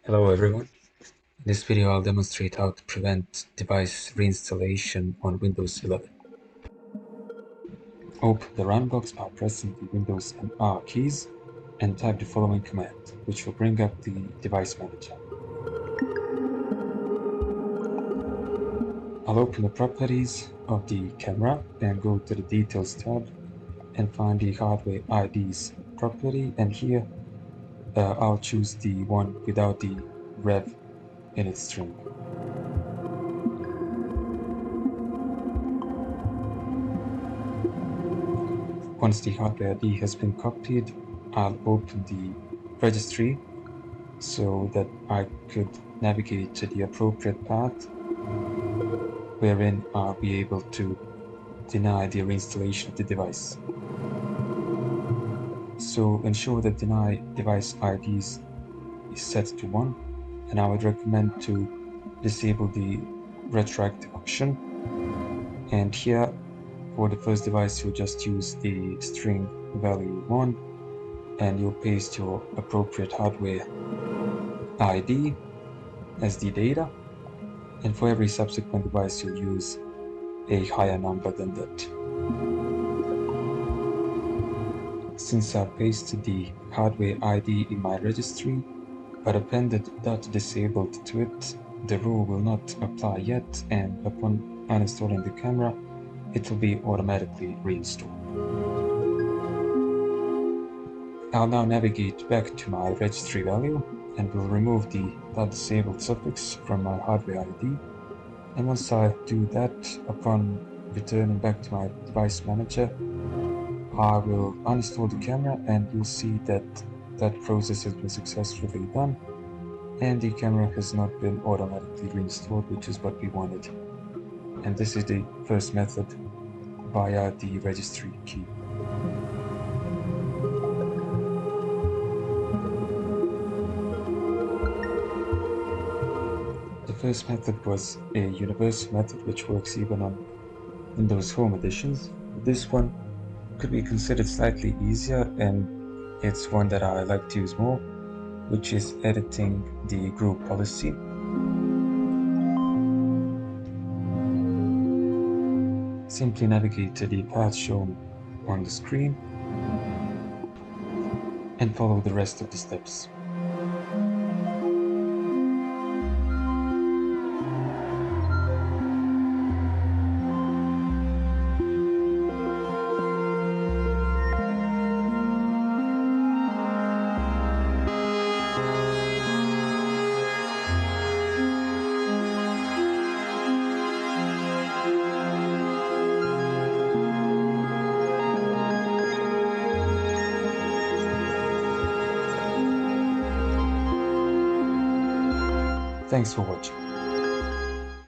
Hello everyone. In this video I'll demonstrate how to prevent device reinstallation on Windows 11. Open the Run box by pressing the Windows and R keys and type the following command, which will bring up the device manager. I'll open the properties of the camera and go to the Details tab and find the Hardware IDs property, and here I'll choose the one without the rev in its string. Once the hardware ID has been copied, I'll open the registry so that I could navigate to the appropriate path wherein I'll be able to deny the reinstallation of the device. So ensure that deny device IDs is set to 1, and I would recommend to disable the retroactive option. And here for the first device you'll just use the string value 1 and you'll paste your appropriate hardware ID as the data, and for every subsequent device you'll use a higher number than that. Since I've pasted the hardware ID in my registry but appended .disabled to it, the rule will not apply yet, and upon uninstalling the camera it will be automatically reinstalled. I'll now navigate back to my registry value and will remove the .disabled suffix from my hardware ID. And once I do that, upon returning back to my device manager, I will uninstall the camera and you'll see that that process has been successfully done and the camera has not been automatically reinstalled, which is what we wanted. And this is the first method via the registry key. The first method was a universal method which works even on Windows Home editions. This one could be considered slightly easier, and it's one that I like to use more, which is editing the group policy. Simply navigate to the path shown on the screen and follow the rest of the steps. Thanks for watching.